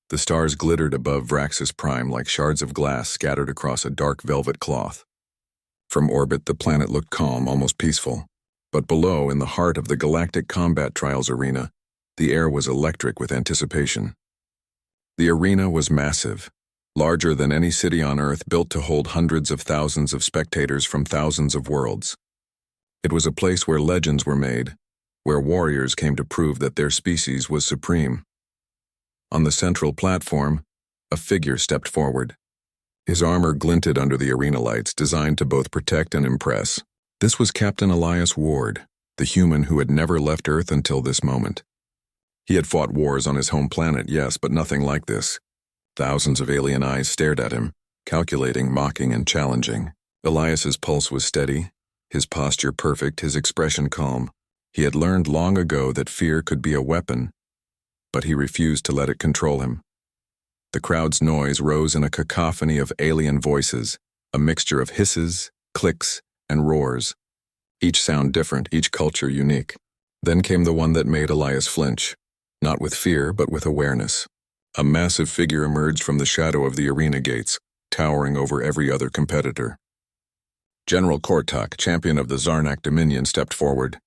The stars glittered above Vraxis Prime like shards of glass scattered across a dark velvet cloth. From orbit, the planet looked calm, almost peaceful. But below, in the heart of the Galactic Combat Trials arena, the air was electric with anticipation. The arena was massive, larger than any city on Earth, built to hold hundreds of thousands of spectators from thousands of worlds. It was a place where legends were made, where warriors came to prove that their species was supreme. On the central platform, a figure stepped forward. His armor glinted under the arena lights, designed to both protect and impress. This was Captain Elias Ward, the human who had never left Earth until this moment. He had fought wars on his home planet, yes, but nothing like this. Thousands of alien eyes stared at him, calculating, mocking, and challenging. Elias's pulse was steady, his posture perfect, his expression calm. He had learned long ago that fear could be a weapon, but he refused to let it control him. The crowd's noise rose in a cacophony of alien voices, a mixture of hisses, clicks, and roars. Each sound different, each culture unique. Then came the one that made Elias flinch, not with fear, but with awareness. A massive figure emerged from the shadow of the arena gates, towering over every other competitor. General Kortok, champion of the Zarnak Dominion, stepped forward.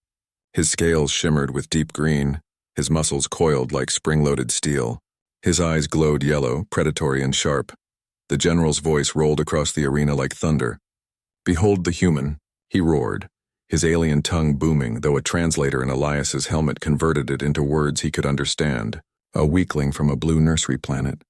His scales shimmered with deep green, his muscles coiled like spring-loaded steel. His eyes glowed yellow, predatory and sharp. The general's voice rolled across the arena like thunder. "Behold the human," he roared, his alien tongue booming, though a translator in Elias's helmet converted it into words he could understand. "A weakling from a blue nursery planet.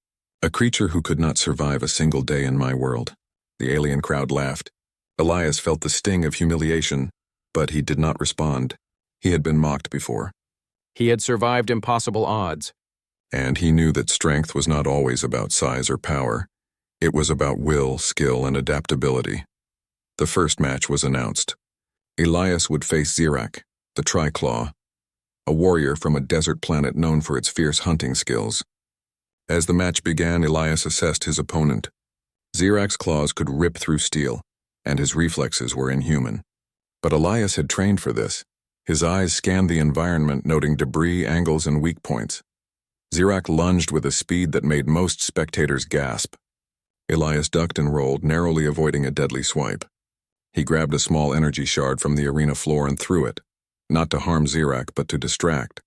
A creature who could not survive a single day in my world." The alien crowd laughed. Elias felt the sting of humiliation, but he did not respond. He had been mocked before. He had survived impossible odds. And he knew that strength was not always about size or power. It was about will, skill, and adaptability. The first match was announced. Elias would face Zirak, the Triclaw, a warrior from a desert planet known for its fierce hunting skills. As the match began, Elias assessed his opponent. Zirak's claws could rip through steel, and his reflexes were inhuman. But Elias had trained for this. His eyes scanned the environment, noting debris, angles, and weak points. Zirak lunged with a speed that made most spectators gasp. Elias ducked and rolled, narrowly avoiding a deadly swipe. He grabbed a small energy shard from the arena floor and threw it, not to harm Zirak, but to distract.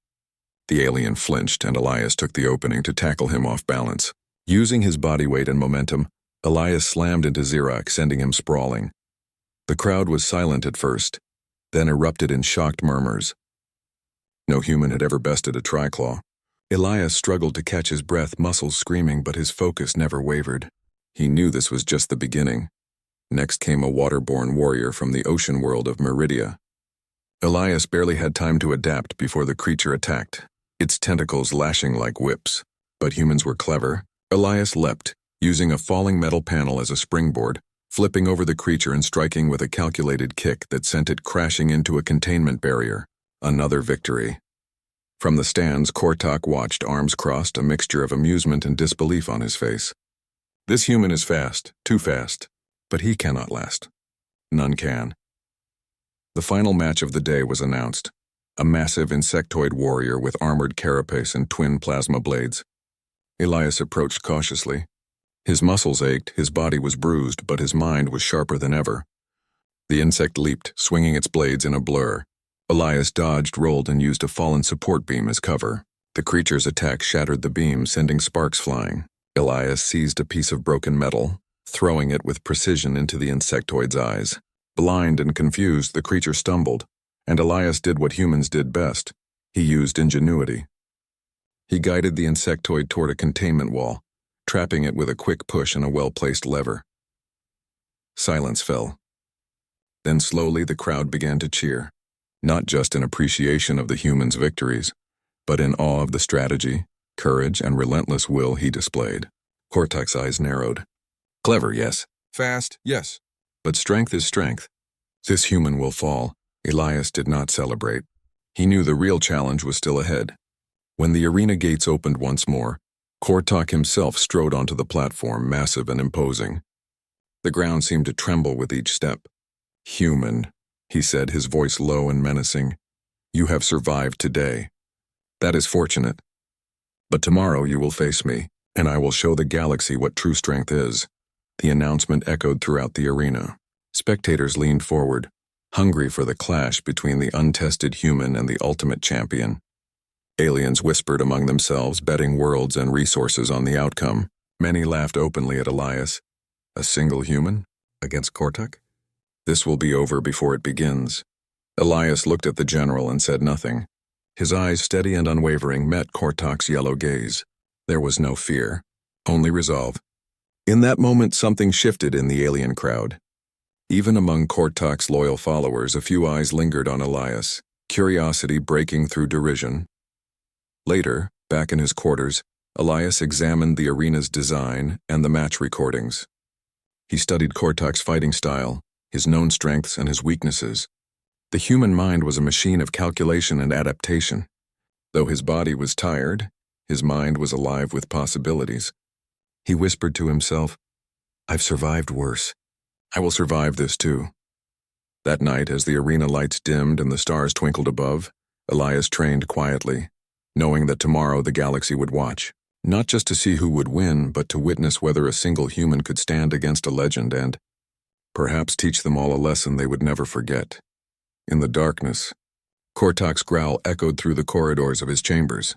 The alien flinched, and Elias took the opening to tackle him off balance. Using his body weight and momentum, Elias slammed into Zirak, sending him sprawling. The crowd was silent at first, then erupted in shocked murmurs. No human had ever bested a Triclaw. Elias struggled to catch his breath, muscles screaming, but his focus never wavered. He knew this was just the beginning. Next came a waterborne warrior from the ocean world of Meridia. Elias barely had time to adapt before the creature attacked, its tentacles lashing like whips. But humans were clever. Elias leapt, using a falling metal panel as a springboard, flipping over the creature and striking with a calculated kick that sent it crashing into a containment barrier. Another victory. From the stands, Kortok watched, arms crossed, a mixture of amusement and disbelief on his face. This human is fast, too fast, but he cannot last. None can. The final match of the day was announced. A massive insectoid warrior with armored carapace and twin plasma blades. Elias approached cautiously. His muscles ached, his body was bruised, but his mind was sharper than ever. The insect leaped, swinging its blades in a blur. Elias dodged, rolled, and used a fallen support beam as cover. The creature's attack shattered the beam, sending sparks flying. Elias seized a piece of broken metal, throwing it with precision into the insectoid's eyes. Blind and confused, the creature stumbled, and Elias did what humans did best. He used ingenuity. He guided the insectoid toward a containment wall, trapping it with a quick push and a well-placed lever. Silence fell. Then slowly the crowd began to cheer, not just in appreciation of the human's victories, but in awe of the strategy, courage, and relentless will he displayed. Kortok's eyes narrowed. Clever, yes. Fast, yes. But strength is strength. This human will fall. Elias did not celebrate. He knew the real challenge was still ahead. When the arena gates opened once more, Kortok himself strode onto the platform, massive and imposing. The ground seemed to tremble with each step. "Human," he said, his voice low and menacing. "You have survived today. That is fortunate. But tomorrow you will face me, And I will show the galaxy what true strength is. The announcement echoed throughout the arena. Spectators leaned forward, hungry for the clash between the untested human and the ultimate champion. Aliens whispered among themselves, betting worlds and resources on the outcome. Many laughed openly at Elias. A single human against Kortak? This will be over before it begins. Elias looked at the general and said nothing. His eyes, steady and unwavering, met Kortak's yellow gaze. There was no fear, only resolve. In that moment, something shifted in the alien crowd. Even among Kortak's loyal followers, a few eyes lingered on Elias, curiosity breaking through derision. Later, back in his quarters, Elias examined the arena's design and the match recordings. He studied Kortak's fighting style, his known strengths and his weaknesses. The human mind was a machine of calculation and adaptation. Though his body was tired, his mind was alive with possibilities. He whispered to himself, "I've survived worse. I will survive this too." That night, as the arena lights dimmed and the stars twinkled above, Elias trained quietly, knowing that tomorrow the galaxy would watch, not just to see who would win, but to witness whether a single human could stand against a legend and perhaps teach them all a lesson they would never forget. In the darkness, Kortak's growl echoed through the corridors of his chambers.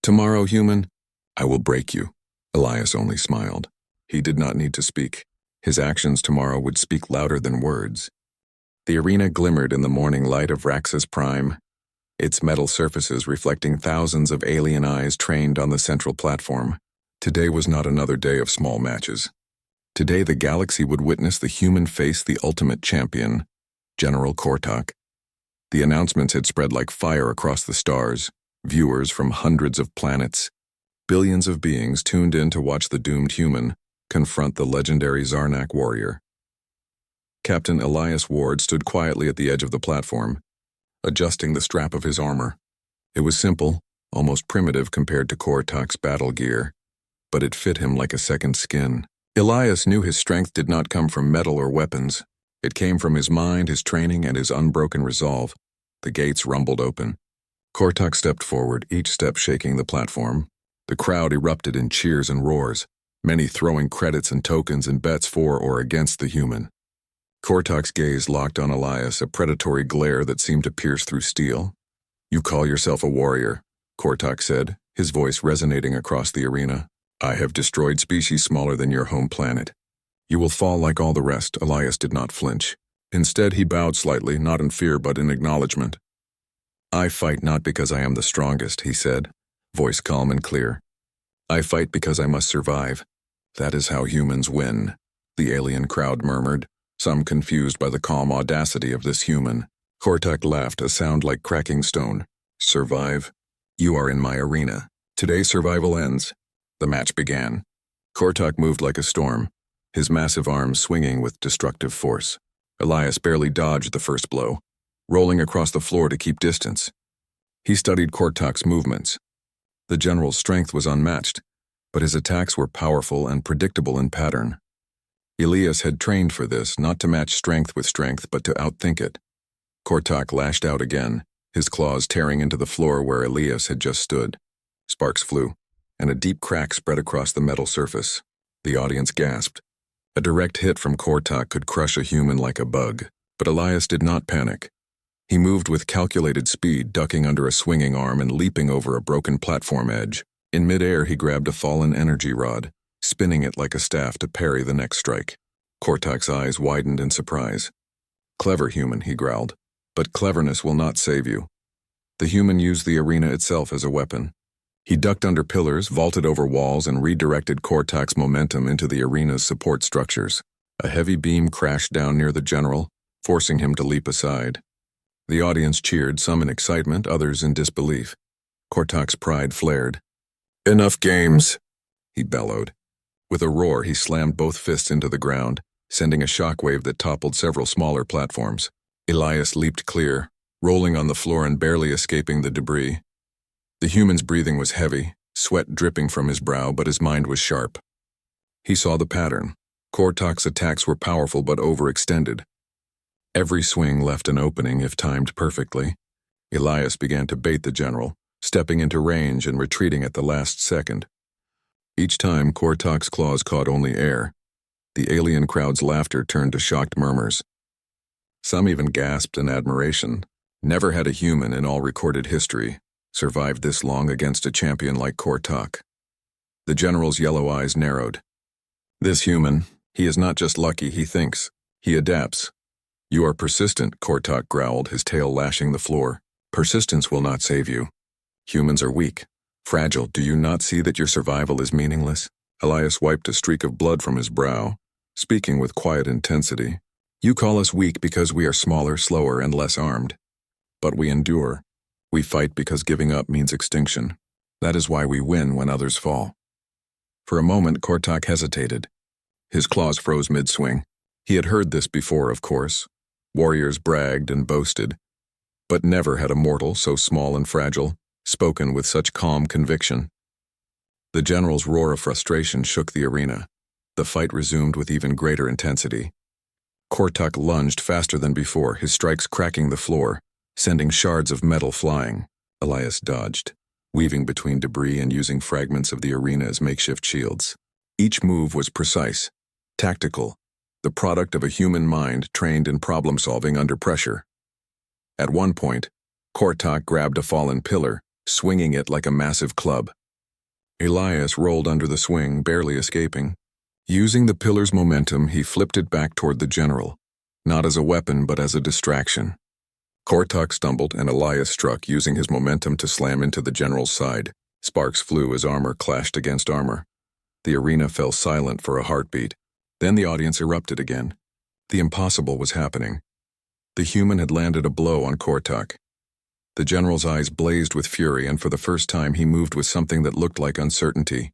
"Tomorrow, human, I will break you." Elias only smiled. He did not need to speak. His actions tomorrow would speak louder than words. The arena glimmered in the morning light of Raxus Prime, its metal surfaces reflecting thousands of alien eyes trained on the central platform. Today was not another day of small matches. Today the galaxy would witness the human face the ultimate champion, General Kortak. The announcements had spread like fire across the stars, viewers from hundreds of planets. Billions of beings tuned in to watch the doomed human confront the legendary Zarnak warrior. Captain Elias Ward stood quietly at the edge of the platform, adjusting the strap of his armor. It was simple, almost primitive compared to Kortak's battle gear, but it fit him like a second skin. Elias knew his strength did not come from metal or weapons. It came from his mind, his training, and his unbroken resolve. The gates rumbled open. Kortak stepped forward, each step shaking the platform. The crowd erupted in cheers and roars, many throwing credits and tokens and bets for or against the human. Kortak's gaze locked on Elias, a predatory glare that seemed to pierce through steel. "You call yourself a warrior," Kortak said, his voice resonating across the arena. "I have destroyed species smaller than your home planet. You will fall like all the rest." Elias did not flinch. Instead, he bowed slightly, not in fear but in acknowledgement. "I fight not because I am the strongest," he said, voice calm and clear. "I fight because I must survive. That is how humans win," the alien crowd murmured, some confused by the calm audacity of this human. Kortak laughed, a sound like cracking stone. "Survive? You are in my arena. Today survival ends." The match began. Kortak moved like a storm, his massive arms swinging with destructive force. Elias barely dodged the first blow, rolling across the floor to keep distance. He studied Kortak's movements. The general's strength was unmatched, but his attacks were powerful and predictable in pattern. Elias had trained for this, not to match strength with strength, but to outthink it. Kortak lashed out again, his claws tearing into the floor where Elias had just stood. Sparks flew, and a deep crack spread across the metal surface. The audience gasped. A direct hit from Kortak could crush a human like a bug, but Elias did not panic. He moved with calculated speed, ducking under a swinging arm and leaping over a broken platform edge. In midair, he grabbed a fallen energy rod, spinning it like a staff to parry the next strike. Kortak's eyes widened in surprise. "Clever human," he growled, "but cleverness will not save you." The human used the arena itself as a weapon. He ducked under pillars, vaulted over walls, and redirected Kortak's momentum into the arena's support structures. A heavy beam crashed down near the general, forcing him to leap aside. The audience cheered, some in excitement, others in disbelief. Kortak's pride flared. "Enough games," he bellowed. With a roar, he slammed both fists into the ground, sending a shockwave that toppled several smaller platforms. Elias leaped clear, rolling on the floor and barely escaping the debris. The human's breathing was heavy, sweat dripping from his brow, but his mind was sharp. He saw the pattern. Kortak's attacks were powerful but overextended. Every swing left an opening if timed perfectly. Elias began to bait the general, stepping into range and retreating at the last second. Each time, Kortak's claws caught only air. The alien crowd's laughter turned to shocked murmurs. Some even gasped in admiration. Never had a human in all recorded history survived this long against a champion like Kortak. The general's yellow eyes narrowed. This human, he is not just lucky, he thinks. He adapts. You are persistent, Kortak growled, his tail lashing the floor. Persistence will not save you. Humans are weak, fragile. Do you not see that your survival is meaningless? Elias wiped a streak of blood from his brow, speaking with quiet intensity. You call us weak because we are smaller, slower, and less armed. But we endure. We fight because giving up means extinction. That is why we win when others fall. For a moment, Kortak hesitated. His claws froze mid-swing. He had heard this before, of course. Warriors bragged and boasted. But never had a mortal so small and fragile spoken with such calm conviction. The general's roar of frustration shook the arena. The fight resumed with even greater intensity. Kortak lunged faster than before, his strikes cracking the floor, sending shards of metal flying. Elias dodged, weaving between debris and using fragments of the arena as makeshift shields. Each move was precise, tactical, the product of a human mind trained in problem-solving under pressure. At one point, Kortak grabbed a fallen pillar, swinging it like a massive club. Elias rolled under the swing, barely escaping. Using the pillar's momentum, he flipped it back toward the general, not as a weapon but as a distraction. Kortak stumbled and Elias struck, using his momentum to slam into the general's side. Sparks flew as armor clashed against armor. The arena fell silent for a heartbeat. Then the audience erupted again. The impossible was happening. The human had landed a blow on Kortak. The general's eyes blazed with fury, and for the first time he moved with something that looked like uncertainty.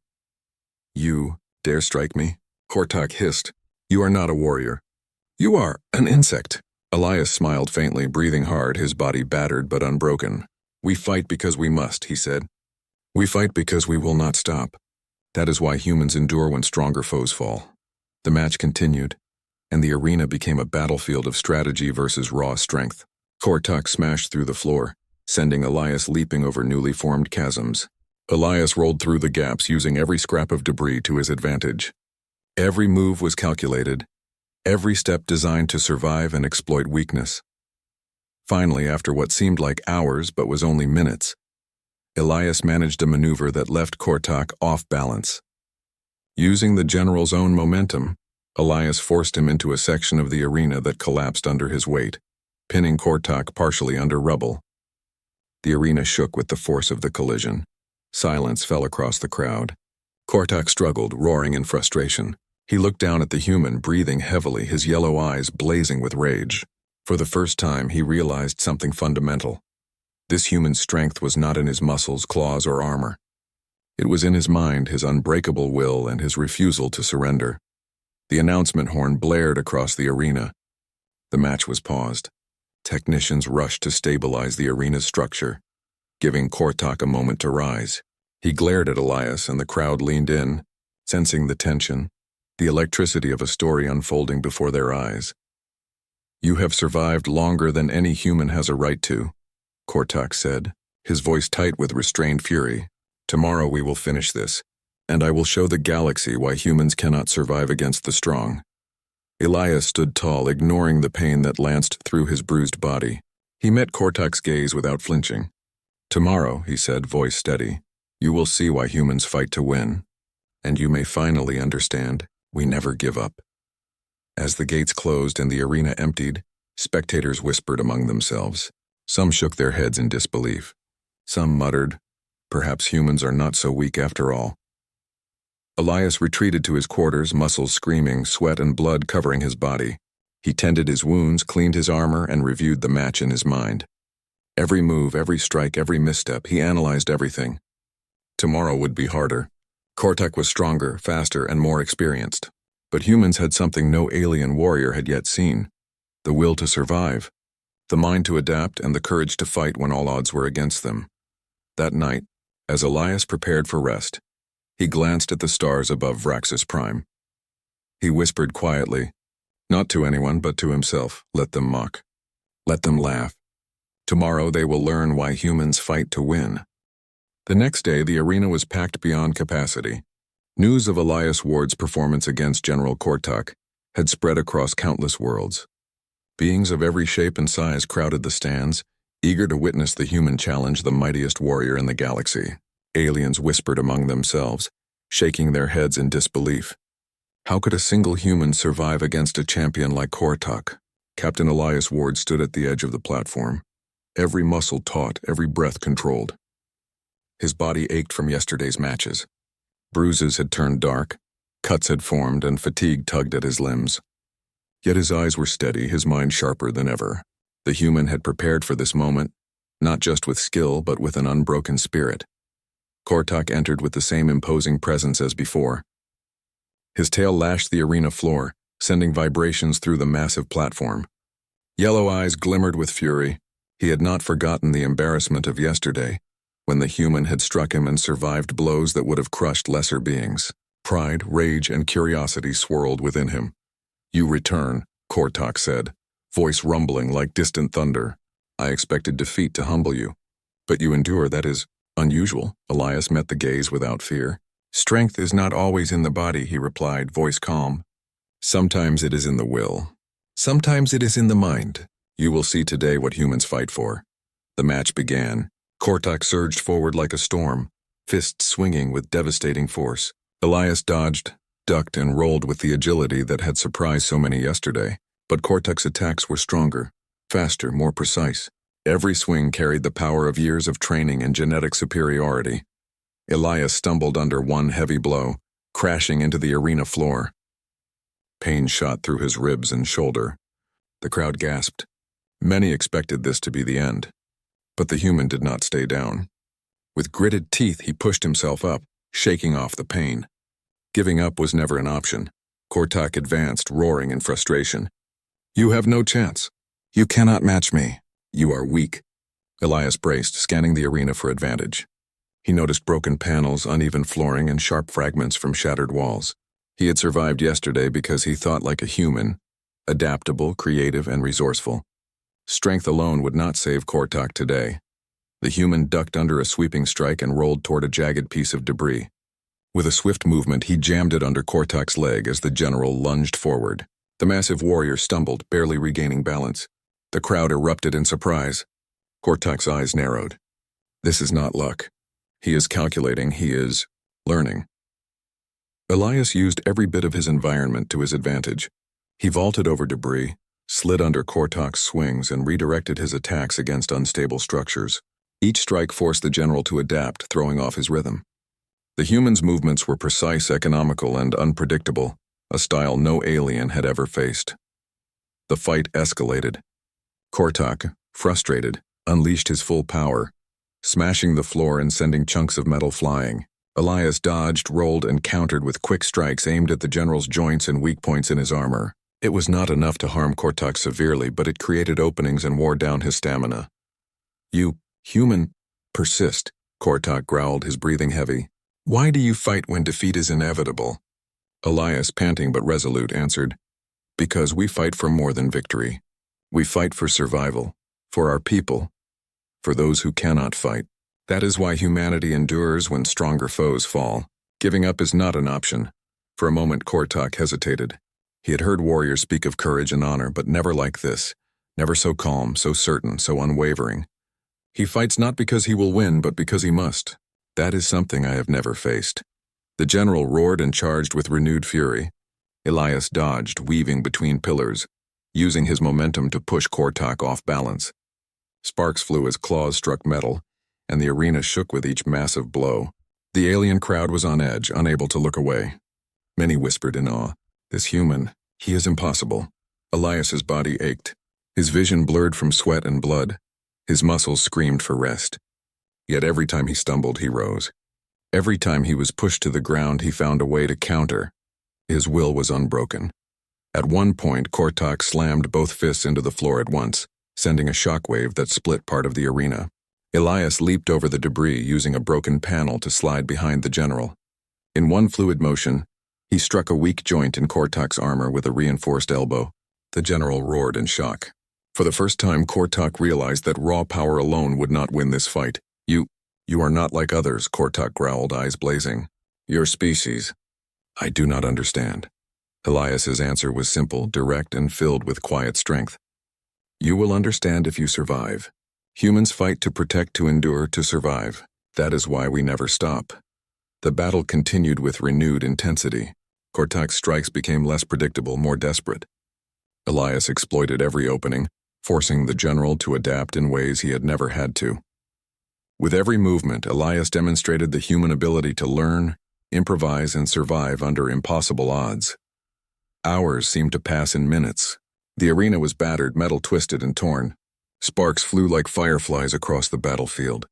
You dare strike me? Kortak hissed. You are not a warrior. You are an insect. Elias smiled faintly, breathing hard, his body battered but unbroken. We fight because we must, he said. We fight because we will not stop. That is why humans endure when stronger foes fall. The match continued, and the arena became a battlefield of strategy versus raw strength. Kortak smashed through the floor, sending Elias leaping over newly formed chasms. Elias rolled through the gaps, using every scrap of debris to his advantage. Every move was calculated, every step designed to survive and exploit weakness. Finally, after what seemed like hours but was only minutes, Elias managed a maneuver that left Kortak off balance. Using the general's own momentum, Elias forced him into a section of the arena that collapsed under his weight, pinning Kortak partially under rubble. The arena shook with the force of the collision. Silence fell across the crowd. Kortak struggled, roaring in frustration. He looked down at the human, breathing heavily, his yellow eyes blazing with rage. For the first time, he realized something fundamental. This human's strength was not in his muscles, claws, or armor. It was in his mind, his unbreakable will, and his refusal to surrender. The announcement horn blared across the arena. The match was paused. Technicians rushed to stabilize the arena's structure, giving Kortak a moment to rise. He glared at Elias, and the crowd leaned in, sensing the tension, the electricity of a story unfolding before their eyes. You have survived longer than any human has a right to, Kortak said, his voice tight with restrained fury. Tomorrow we will finish this, and I will show the galaxy why humans cannot survive against the strong. Elias stood tall, ignoring the pain that lanced through his bruised body. He met Kortak's gaze without flinching. Tomorrow, he said, voice steady, you will see why humans fight to win, and you may finally understand we never give up. As the gates closed and the arena emptied, spectators whispered among themselves. Some shook their heads in disbelief. Some muttered, perhaps humans are not so weak after all. Elias retreated to his quarters, muscles screaming, sweat and blood covering his body. He tended his wounds, cleaned his armor, and reviewed the match in his mind. Every move, every strike, every misstep, he analyzed everything. Tomorrow would be harder. Kortak was stronger, faster, and more experienced. But humans had something no alien warrior had yet seen: the will to survive, the mind to adapt, and the courage to fight when all odds were against them. That night, as Elias prepared for rest, he glanced at the stars above Vraxis Prime. He whispered quietly, not to anyone but to himself, let them mock. Let them laugh. Tomorrow they will learn why humans fight to win. The next day, the arena was packed beyond capacity. News of Elias Ward's performance against General Kortok had spread across countless worlds. Beings of every shape and size crowded the stands, eager to witness the human challenge the mightiest warrior in the galaxy. Aliens whispered among themselves, shaking their heads in disbelief. How could a single human survive against a champion like Kortok? Captain Elias Ward stood at the edge of the platform, every muscle taut, every breath controlled. His body ached from yesterday's matches. Bruises had turned dark, cuts had formed, and fatigue tugged at his limbs. Yet his eyes were steady, his mind sharper than ever. The human had prepared for this moment, not just with skill, but with an unbroken spirit. Kortok entered with the same imposing presence as before. His tail lashed the arena floor, sending vibrations through the massive platform. Yellow eyes glimmered with fury. He had not forgotten the embarrassment of yesterday, when the human had struck him and survived blows that would have crushed lesser beings. Pride, rage, and curiosity swirled within him. "You return," Kortok said, voice rumbling like distant thunder. "I expected defeat to humble you. But you endure, that is unusual." Elias met the gaze without fear. "Strength is not always in the body," he replied, voice calm. "Sometimes it is in the will. Sometimes it is in the mind. You will see today what humans fight for." The match began. Kortok surged forward like a storm, fists swinging with devastating force. Elias dodged, ducked, and rolled with the agility that had surprised so many yesterday. But Kortok's attacks were stronger, faster, more precise. Every swing carried the power of years of training and genetic superiority. Elias stumbled under one heavy blow, crashing into the arena floor. Pain shot through his ribs and shoulder. The crowd gasped. Many expected this to be the end. But the human did not stay down. With gritted teeth, he pushed himself up, shaking off the pain. Giving up was never an option. Kortok advanced, roaring in frustration. "You have no chance. You cannot match me. You are weak." Elias braced, scanning the arena for advantage. He noticed broken panels, uneven flooring, and sharp fragments from shattered walls. He had survived yesterday because he thought like a human, adaptable, creative, and resourceful. Strength alone would not save Kortok today. The human ducked under a sweeping strike and rolled toward a jagged piece of debris. With a swift movement, he jammed it under Kortok's leg as the general lunged forward. The massive warrior stumbled, barely regaining balance. The crowd erupted in surprise. Kortok's eyes narrowed. This is not luck. He is calculating, he is learning. Elias used every bit of his environment to his advantage. He vaulted over debris, slid under Kortok's swings, and redirected his attacks against unstable structures. Each strike forced the general to adapt, throwing off his rhythm. The human's movements were precise, economical, and unpredictable, a style no alien had ever faced. The fight escalated. Kortok, frustrated, unleashed his full power, smashing the floor and sending chunks of metal flying. Elias dodged, rolled, and countered with quick strikes aimed at the general's joints and weak points in his armor. It was not enough to harm Kortok severely, but it created openings and wore down his stamina. "You, human, persist," Kortok growled, his breathing heavy. "Why do you fight when defeat is inevitable?" Elias, panting but resolute, answered, "Because we fight for more than victory. We fight for survival, for our people, for those who cannot fight. That is why humanity endures when stronger foes fall. Giving up is not an option." For a moment, Kortok hesitated. He had heard warriors speak of courage and honor, but never like this. Never so calm, so certain, so unwavering. He fights not because he will win, but because he must. That is something I have never faced. The general roared and charged with renewed fury. Elias dodged, weaving between pillars, using his momentum to push Kortok off balance. Sparks flew as claws struck metal, and the arena shook with each massive blow. The alien crowd was on edge, unable to look away. Many whispered in awe, "This human, he is impossible." Elias's body ached. His vision blurred from sweat and blood. His muscles screamed for rest. Yet every time he stumbled, he rose. Every time he was pushed to the ground, he found a way to counter. His will was unbroken. At one point, Kortok slammed both fists into the floor at once, sending a shockwave that split part of the arena. Elias leaped over the debris, using a broken panel to slide behind the general. In one fluid motion, he struck a weak joint in Kortok's armor with a reinforced elbow. The general roared in shock. For the first time, Kortok realized that raw power alone would not win this fight. You are not like others," Kortok growled, eyes blazing. "Your species, I do not understand. Elias's answer was simple, direct, and filled with quiet strength. You will understand if you survive. Humans fight to protect, to endure, to survive. That is why we never stop. The battle continued with renewed intensity. Kortak's strikes became less predictable, more desperate. Elias exploited every opening, forcing the general to adapt in ways he had never had to. With every movement, Elias demonstrated the human ability to learn, improvise, and survive under impossible odds. Hours seemed to pass in minutes. The arena was battered, metal twisted and torn. Sparks flew like fireflies across the battlefield.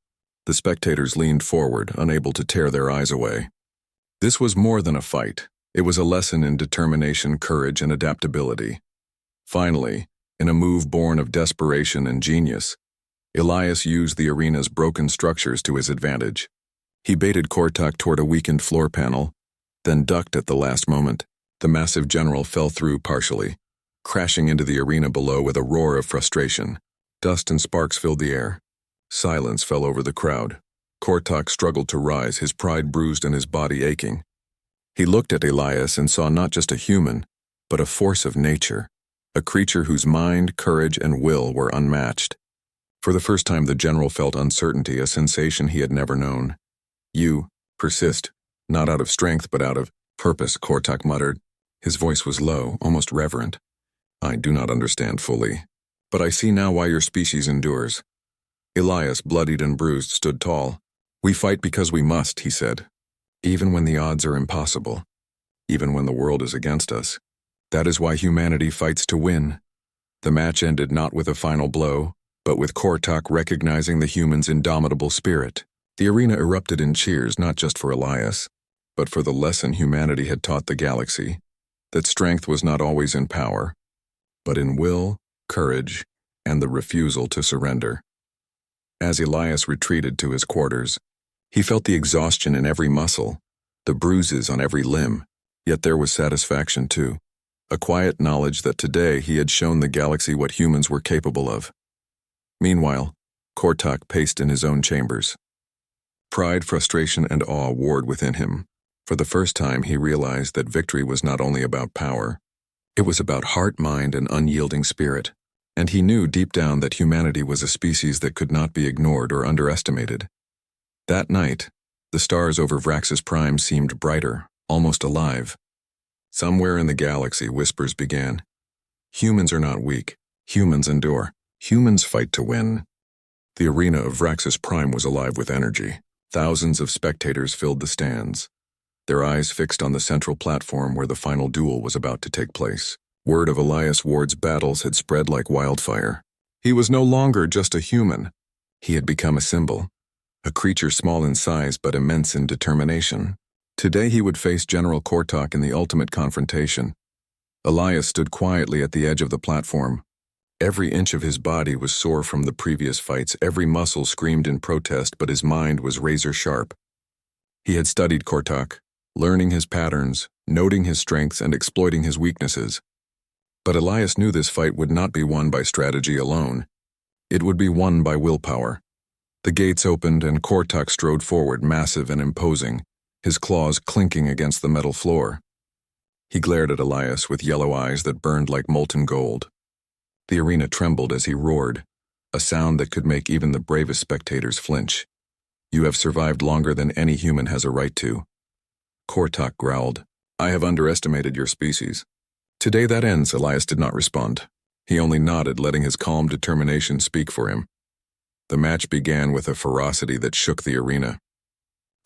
The spectators leaned forward, unable to tear their eyes away. This was more than a fight. It was a lesson in determination, courage, and adaptability. Finally, in a move born of desperation and genius, Elias used the arena's broken structures to his advantage. He baited Kortak toward a weakened floor panel, then ducked at the last moment. The massive general fell through partially, crashing into the arena below with a roar of frustration. Dust and sparks filled the air. Silence fell over the crowd. Kortak struggled to rise, his pride bruised and his body aching. He looked at Elias and saw not just a human, but a force of nature, a creature whose mind, courage, and will were unmatched. For the first time, the general felt uncertainty, a sensation he had never known. You persist, not out of strength, but out of purpose, Kortak muttered. His voice was low, almost reverent. I do not understand fully, but I see now why your species endures. Elias, bloodied and bruised, stood tall. We fight because we must, he said. Even when the odds are impossible. Even when the world is against us. That is why humanity fights to win. The match ended not with a final blow, but with Kortak recognizing the human's indomitable spirit. The arena erupted in cheers, not just for Elias, but for the lesson humanity had taught the galaxy, that strength was not always in power, but in will, courage, and the refusal to surrender. As Elias retreated to his quarters, he felt the exhaustion in every muscle, the bruises on every limb, yet there was satisfaction too, a quiet knowledge that today he had shown the galaxy what humans were capable of. Meanwhile, Kortak paced in his own chambers. Pride, frustration, and awe warred within him. For the first time, he realized that victory was not only about power. It was about heart, mind, and unyielding spirit. And he knew deep down that humanity was a species that could not be ignored or underestimated. That night, the stars over Vraxis Prime seemed brighter, almost alive. Somewhere in the galaxy, whispers began. Humans are not weak. Humans endure. Humans fight to win. The arena of Vraxis Prime was alive with energy. Thousands of spectators filled the stands, their eyes fixed on the central platform where the final duel was about to take place. Word of Elias Ward's battles had spread like wildfire. He was no longer just a human. He had become a symbol, a creature small in size but immense in determination. Today he would face General Kortak in the ultimate confrontation. Elias stood quietly at the edge of the platform. Every inch of his body was sore from the previous fights, every muscle screamed in protest, but his mind was razor sharp. He had studied Kortak, learning his patterns, noting his strengths, and exploiting his weaknesses. But Elias knew this fight would not be won by strategy alone. It would be won by willpower. The gates opened and Kortak strode forward, massive and imposing, his claws clinking against the metal floor. He glared at Elias with yellow eyes that burned like molten gold. The arena trembled as he roared, a sound that could make even the bravest spectators flinch. You have survived longer than any human has a right to. Kortak growled, I have underestimated your species. Today that ends, Elias did not respond. He only nodded, letting his calm determination speak for him. The match began with a ferocity that shook the arena.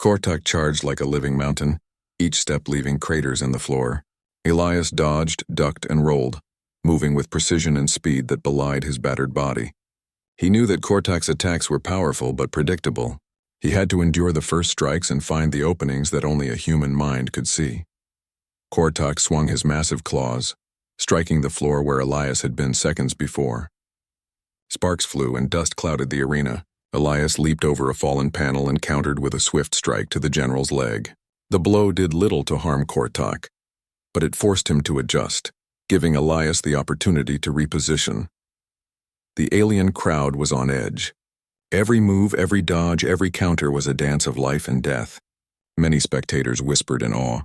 Kortak charged like a living mountain, each step leaving craters in the floor. Elias dodged, ducked, and rolled, moving with precision and speed that belied his battered body. He knew that Kortak's attacks were powerful but predictable. He had to endure the first strikes and find the openings that only a human mind could see. Kortak swung his massive claws, striking the floor where Elias had been seconds before. Sparks flew and dust clouded the arena. Elias leaped over a fallen panel and countered with a swift strike to the general's leg. The blow did little to harm Kortak, but it forced him to adjust, giving Elias the opportunity to reposition. The alien crowd was on edge. Every move, every dodge, every counter was a dance of life and death. Many spectators whispered in awe.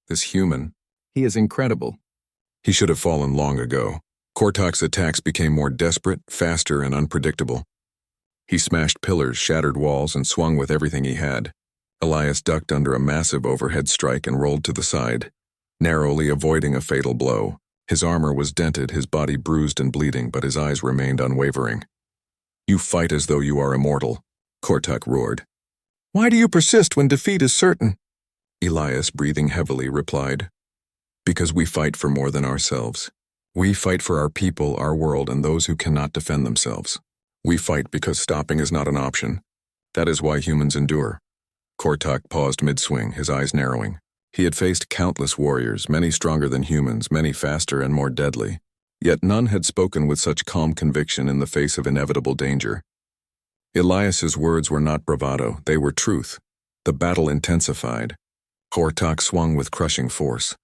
This human, He is incredible. he should have fallen long ago. Kortak's attacks became more desperate, faster, and unpredictable. He smashed pillars, shattered walls, and swung with everything he had. Elias ducked under a massive overhead strike and rolled to the side, narrowly avoiding a fatal blow. His armor was dented, his body bruised and bleeding, but his eyes remained unwavering. "You fight as though you are immortal," Kortak roared. "Why do you persist when defeat is certain?" Elias, breathing heavily, replied, "Because we fight for more than ourselves. We fight for our people, our world, and those who cannot defend themselves. We fight because stopping is not an option. That is why humans endure." Kortak paused mid-swing, his eyes narrowing. He had faced countless warriors, many stronger than humans, many faster and more deadly. Yet none had spoken with such calm conviction in the face of inevitable danger. Elias's words were not bravado, they were truth. The battle intensified. Kortak swung with crushing force.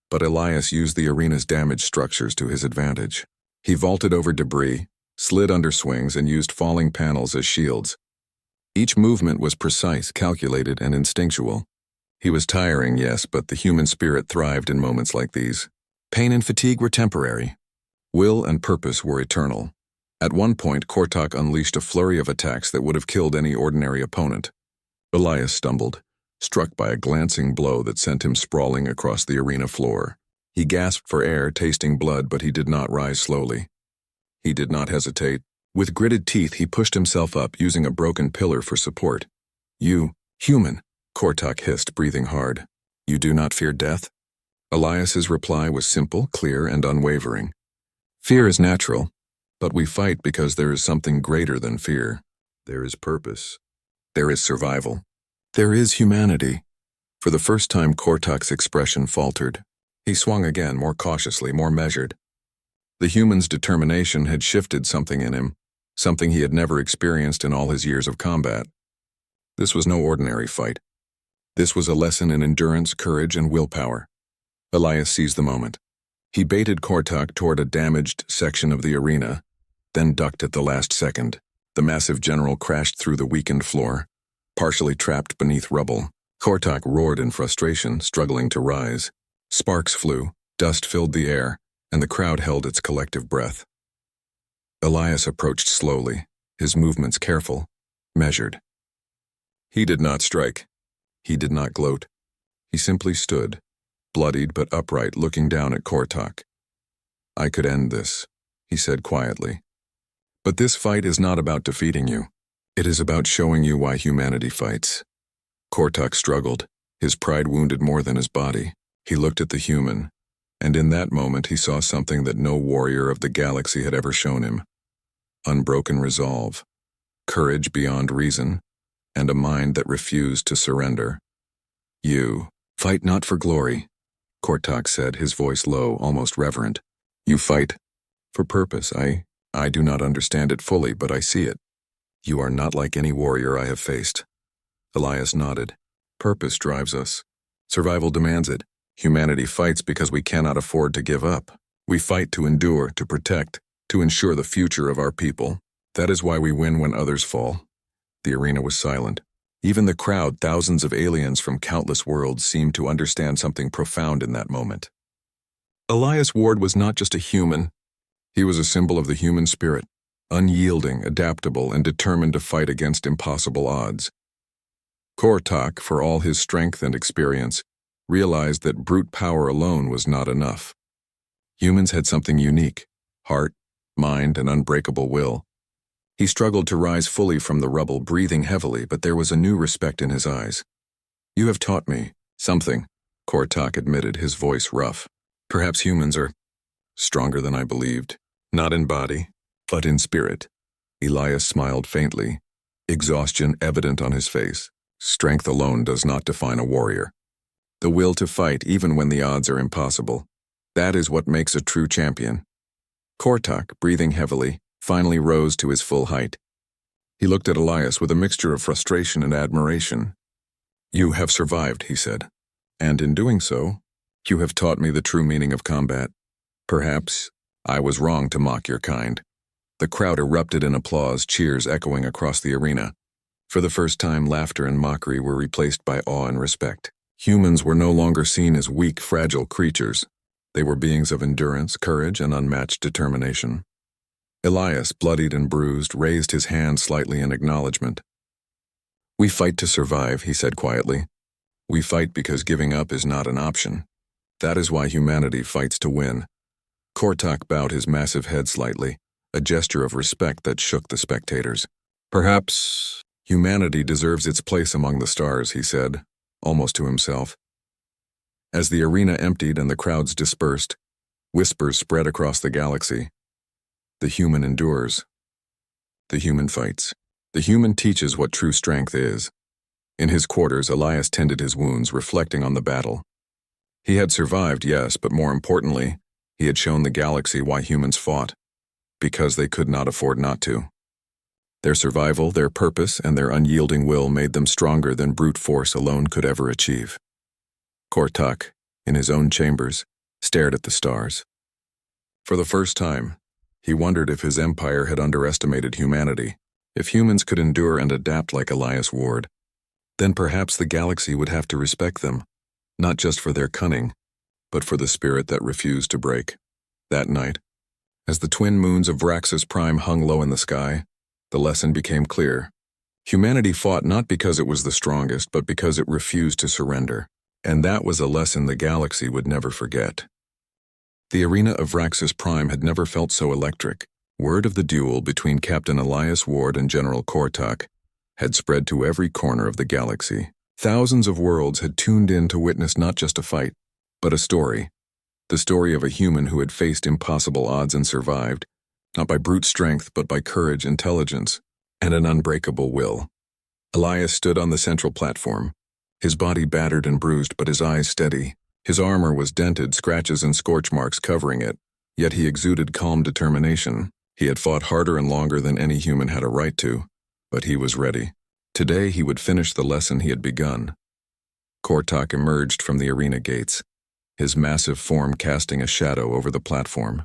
But Elias used the arena's damaged structures to his advantage. He vaulted over debris, slid under swings, and used falling panels as shields. Each movement was precise, calculated, and instinctual. He was tiring, yes, but the human spirit thrived in moments like these. Pain and fatigue were temporary. Will and purpose were eternal. At one point, Kortak unleashed a flurry of attacks that would have killed any ordinary opponent. Elias stumbled, struck by a glancing blow that sent him sprawling across the arena floor. He gasped for air, tasting blood, but he did not rise slowly. He did not hesitate. With gritted teeth, he pushed himself up, using a broken pillar for support. "You, human," Kortak hissed, breathing hard. "You do not fear death?" Elias's reply was simple, clear, and unwavering. "Fear is natural, but we fight because there is something greater than fear. There is purpose. There is survival. There is humanity." For the first time, Kortak's expression faltered. He swung again, more cautiously, more measured. The human's determination had shifted something in him, something he had never experienced in all his years of combat. This was no ordinary fight. This was a lesson in endurance, courage, and willpower. Elias seized the moment. He baited Kortak toward a damaged section of the arena, then ducked at the last second. The massive general crashed through the weakened floor, partially trapped beneath rubble. Kortak roared in frustration, struggling to rise. Sparks flew, dust filled the air, and the crowd held its collective breath. Elias approached slowly, his movements careful, measured. He did not strike. He did not gloat. He simply stood, bloodied but upright, looking down at Kortak. "I could end this," he said quietly. "But this fight is not about defeating you. It is about showing you why humanity fights." Kortak struggled, his pride wounded more than his body. He looked at the human, and in that moment he saw something that no warrior of the galaxy had ever shown him. Unbroken resolve, courage beyond reason, and a mind that refused to surrender. "You fight not for glory," Kortak said, his voice low, almost reverent. "You fight for purpose. I do not understand it fully, but I see it. You are not like any warrior I have faced." Elias nodded. "Purpose drives us. Survival demands it. Humanity fights because we cannot afford to give up. We fight to endure, to protect, to ensure the future of our people. That is why we win when others fall." The arena was silent. Even the crowd, thousands of aliens from countless worlds, seemed to understand something profound in that moment. Elias Ward was not just a human. He was a symbol of the human spirit, unyielding, adaptable, and determined to fight against impossible odds. Kortak, for all his strength and experience, realized that brute power alone was not enough. Humans had something unique: heart, mind, and unbreakable will. He struggled to rise fully from the rubble, breathing heavily, but there was a new respect in his eyes. "You have taught me something," Kortak admitted, his voice rough. "Perhaps humans are stronger than I believed, not in body, but in spirit." Elias smiled faintly, exhaustion evident on his face. "Strength alone does not define a warrior. The will to fight even when the odds are impossible. That is what makes a true champion." Kortak, breathing heavily, finally rose to his full height. He looked at Elias with a mixture of frustration and admiration. "You have survived," he said. "And in doing so, you have taught me the true meaning of combat. Perhaps I was wrong to mock your kind." The crowd erupted in applause, cheers echoing across the arena. For the first time, laughter and mockery were replaced by awe and respect. Humans were no longer seen as weak, fragile creatures. They were beings of endurance, courage, and unmatched determination. Elias, bloodied and bruised, raised his hand slightly in acknowledgement. "We fight to survive," he said quietly. "We fight because giving up is not an option. That is why humanity fights to win." Kortak bowed his massive head slightly, a gesture of respect that shook the spectators. "Perhaps humanity deserves its place among the stars," he said, almost to himself. As the arena emptied and the crowds dispersed, whispers spread across the galaxy. The human endures. The human fights. The human teaches what true strength is. In his quarters, Elias tended his wounds, reflecting on the battle. He had survived, yes, but more importantly, he had shown the galaxy why humans fought. Because they could not afford not to. Their survival, their purpose, and their unyielding will made them stronger than brute force alone could ever achieve. Kortak, in his own chambers, stared at the stars. For the first time, he wondered if his empire had underestimated humanity. If humans could endure and adapt like Elias Ward, then perhaps the galaxy would have to respect them, not just for their cunning, but for the spirit that refused to break. That night, as the twin moons of HFY hung low in the sky, the lesson became clear. Humanity fought not because it was the strongest, but because it refused to surrender. And that was a lesson the galaxy would never forget. The arena of HFY had never felt so electric. Word of the duel between Captain Elias Ward and General Kortak had spread to every corner of the galaxy. Thousands of worlds had tuned in to witness not just a fight, but a story. The story of a human who had faced impossible odds and survived, not by brute strength, but by courage, intelligence, and an unbreakable will. Elias stood on the central platform, his body battered and bruised, but his eyes steady. His armor was dented, scratches and scorch marks covering it, yet he exuded calm determination. He had fought harder and longer than any human had a right to, but he was ready. Today he would finish the lesson he had begun. Kortak emerged from the arena gates, his massive form casting a shadow over the platform.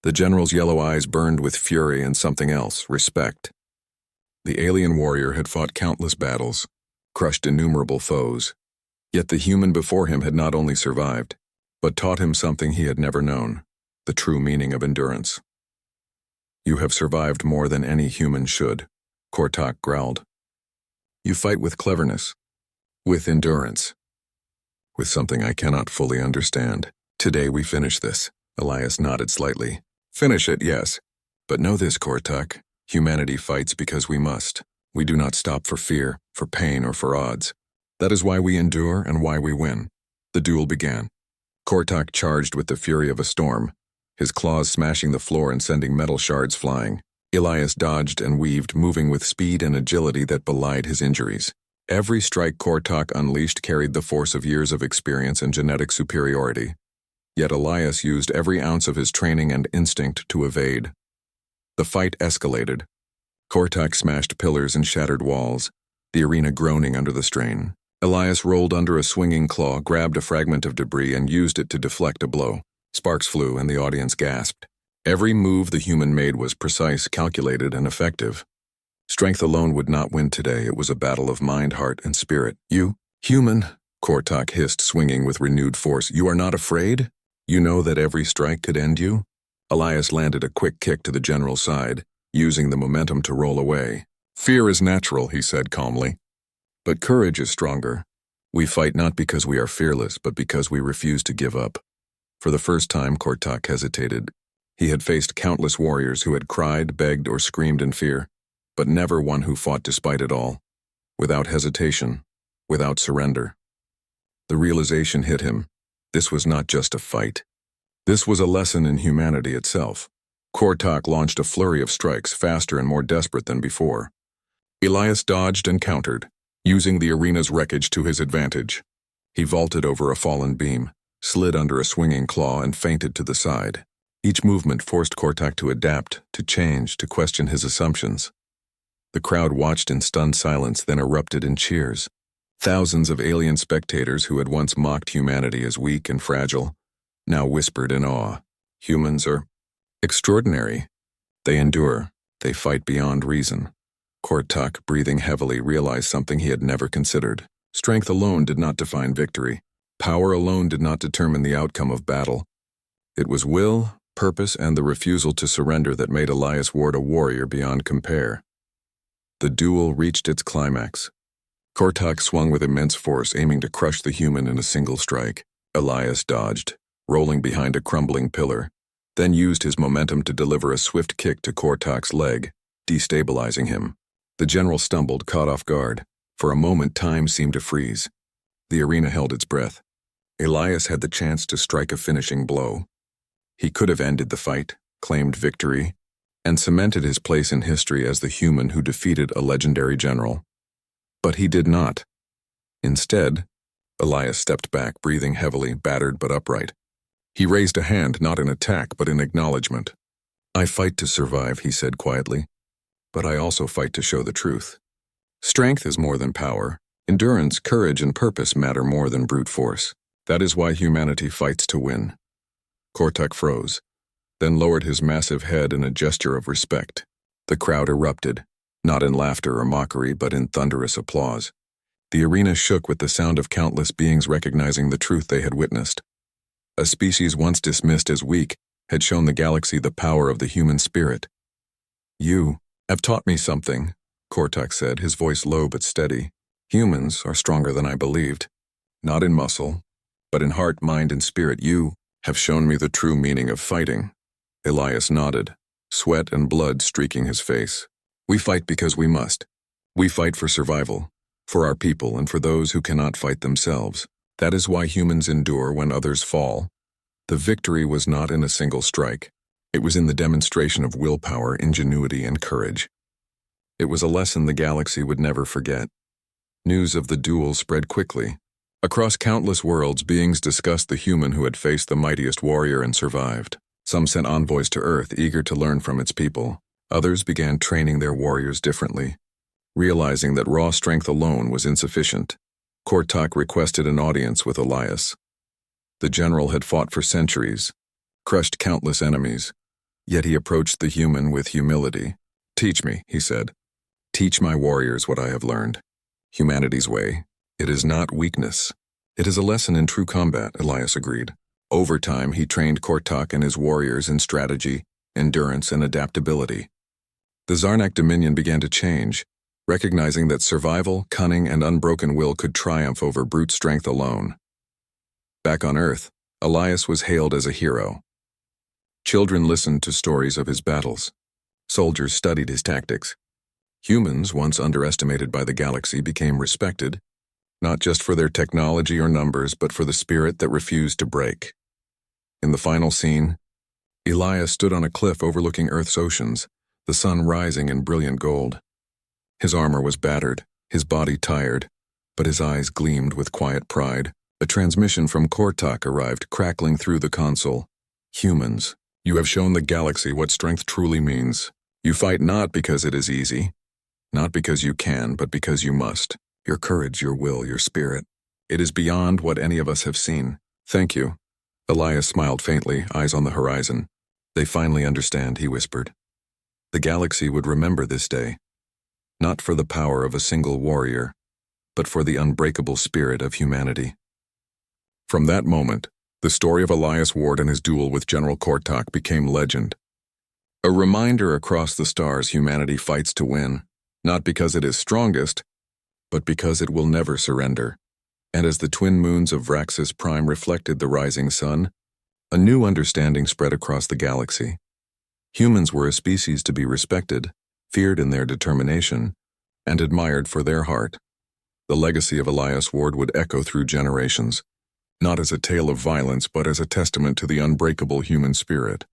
The general's yellow eyes burned with fury and something else, respect. The alien warrior had fought countless battles, crushed innumerable foes, yet the human before him had not only survived, but taught him something he had never known, the true meaning of endurance. "You have survived more than any human should," Kortak growled. "You fight with cleverness, with endurance, with something I cannot fully understand. Today we finish this." Elias nodded slightly. "Finish it, yes. But know this, Kortak. Humanity fights because we must. We do not stop for fear, for pain, or for odds. That is why we endure and why we win." The duel began. Kortak charged with the fury of a storm, his claws smashing the floor and sending metal shards flying. Elias dodged and weaved, moving with speed and agility that belied his injuries. Every strike Kortak unleashed carried the force of years of experience and genetic superiority. Yet Elias used every ounce of his training and instinct to evade. The fight escalated. Kortak smashed pillars and shattered walls, the arena groaning under the strain. Elias rolled under a swinging claw, grabbed a fragment of debris, and used it to deflect a blow. Sparks flew and the audience gasped. Every move the human made was precise, calculated, and effective. Strength alone would not win today. It was a battle of mind, heart, and spirit. "You, human," Kortak hissed, swinging with renewed force. "You are not afraid? You know that every strike could end you?" Elias landed a quick kick to the general's side, using the momentum to roll away. "Fear is natural," he said calmly. "But courage is stronger. We fight not because we are fearless, but because we refuse to give up." For the first time, Kortak hesitated. He had faced countless warriors who had cried, begged, or screamed in fear, but never one who fought despite it all, without hesitation, without surrender. The realization hit him. This was not just a fight. This was a lesson in humanity itself. Kortak launched a flurry of strikes, faster and more desperate than before. Elias dodged and countered, using the arena's wreckage to his advantage. He vaulted over a fallen beam, slid under a swinging claw, and feinted to the side. Each movement forced Kortak to adapt, to change, to question his assumptions. The crowd watched in stunned silence, then erupted in cheers. Thousands of alien spectators who had once mocked humanity as weak and fragile now whispered in awe. Humans are extraordinary. They endure. They fight beyond reason. Kortak, breathing heavily, realized something he had never considered. Strength alone did not define victory. Power alone did not determine the outcome of battle. It was will, purpose, and the refusal to surrender that made Elias Ward a warrior beyond compare. The duel reached its climax. Kortok swung with immense force, aiming to crush the human in a single strike. Elias dodged, rolling behind a crumbling pillar, then used his momentum to deliver a swift kick to Kortok's leg, destabilizing him. The general stumbled, caught off guard. For a moment, time seemed to freeze. The arena held its breath. Elias had the chance to strike a finishing blow. He could have ended the fight, claimed victory, and cemented his place in history as the human who defeated a legendary general. But he did not. Instead, Elias stepped back, breathing heavily, battered but upright. He raised a hand, not in attack, but in acknowledgement. "I fight to survive," he said quietly, "but I also fight to show the truth. Strength is more than power. Endurance, courage, and purpose matter more than brute force. That is why humanity fights to win." Kortok froze, then lowered his massive head in a gesture of respect. The crowd erupted, not in laughter or mockery, but in thunderous applause. The arena shook with the sound of countless beings recognizing the truth they had witnessed. A species once dismissed as weak had shown the galaxy the power of the human spirit. "You have taught me something," Kortok said, his voice low but steady. "Humans are stronger than I believed. Not in muscle, but in heart, mind, and spirit. You have shown me the true meaning of fighting." Elias nodded, sweat and blood streaking his face. "We fight because we must. We fight for survival, for our people, and for those who cannot fight themselves. That is why humans endure when others fall." The victory was not in a single strike. It was in the demonstration of willpower, ingenuity, and courage. It was a lesson the galaxy would never forget. News of the duel spread quickly. Across countless worlds, beings discussed the human who had faced the mightiest warrior and survived. Some sent envoys to Earth, eager to learn from its people. Others began training their warriors differently, realizing that raw strength alone was insufficient. Kortok requested an audience with Elias. The general had fought for centuries, crushed countless enemies, yet he approached the human with humility. "Teach me," he said. "Teach my warriors what I have learned. Humanity's way. It is not weakness. It is a lesson in true combat," Elias agreed. Over time, he trained Kortok and his warriors in strategy, endurance, and adaptability. The Zarnak Dominion began to change, recognizing that survival, cunning, and unbroken will could triumph over brute strength alone. Back on Earth, Elias was hailed as a hero. Children listened to stories of his battles. Soldiers studied his tactics. Humans, once underestimated by the galaxy, became respected, not just for their technology or numbers, but for the spirit that refused to break. In the final scene, Elias stood on a cliff overlooking Earth's oceans, the sun rising in brilliant gold. His armor was battered, his body tired, but his eyes gleamed with quiet pride. A transmission from Kortok arrived, crackling through the console. "Humans, you have shown the galaxy what strength truly means. You fight not because it is easy, not because you can, but because you must. Your courage, your will, your spirit. It is beyond what any of us have seen. Thank you." Elias smiled faintly, eyes on the horizon. "They finally understand," he whispered. The galaxy would remember this day, not for the power of a single warrior, but for the unbreakable spirit of humanity. From that moment, the story of Elias Ward and his duel with General Kortok became legend. A reminder across the stars humanity fights to win, not because it is strongest, but because it will never surrender. And as the twin moons of Vraxis Prime reflected the rising sun, a new understanding spread across the galaxy. Humans were a species to be respected, feared in their determination, and admired for their heart. The legacy of Elias Ward would echo through generations, not as a tale of violence, but as a testament to the unbreakable human spirit.